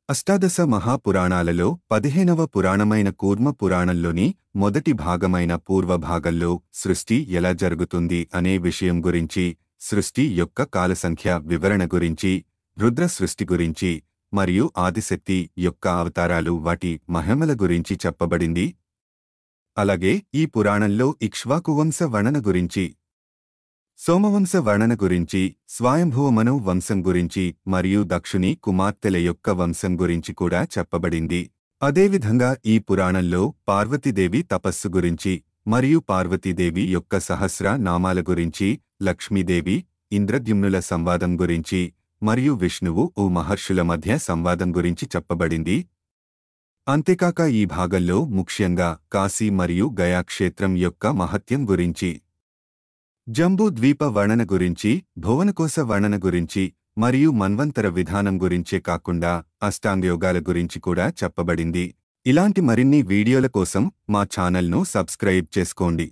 అష్టాదశ మహాపురాణాలలో 15వ పురాణమైన కూర్మ పురాణంలోని మొదటి భాగమైన పూర్వభాగంలో సృష్టి ఎలా జరుగుతుంది అనే విషయం గురించి, సృష్టి యొక్క కాలసంఖ్య వివరణ గురించి, రుద్ర సృష్టి గురించి మరియు ఆదిశక్తి యొక్క అవతారాలు వాటి మహిమల గురించి చెప్పబడింది. అలాగే ఈ పురాణంలో ఇక్ష్వాకువంశ వర్ణన గురించి, సోమవంశ వర్ణన గురించి, స్వయంభువమను వంశం గురించి మరియు దక్షుని కుమార్తెల యొక్క వంశం గురించి కూడా చెప్పబడింది. అదేవిధంగా ఈ పురాణంలో పార్వతీదేవి తపస్సు గురించి మరియు పార్వతీదేవి యొక్క సహస్ర నామాల గురించి, లక్ష్మీదేవి, ఇంద్రద్యుమ్నుల సంవాదం గురించి మరియు విష్ణువు మహర్షుల మధ్య సంవాదం గురించి చెప్పబడింది. అంతేకాక ఈ భాగంలో ముఖ్యంగా కాశీ మరియు గయా క్షేత్రం యొక్క మహత్యం గురించి, జంబూ ద్వీప వర్ణన గురించి, భువనకోశ వర్ణన గురించి మరియు మన్వంతర విధానం గురించే కాకుండా అష్టాంగయోగాల గురించి కూడా చెప్పబడింది. ఇలాంటి మరిన్ని వీడియోల కోసం మా ఛానల్ను సబ్స్క్రైబ్ చేసుకోండి.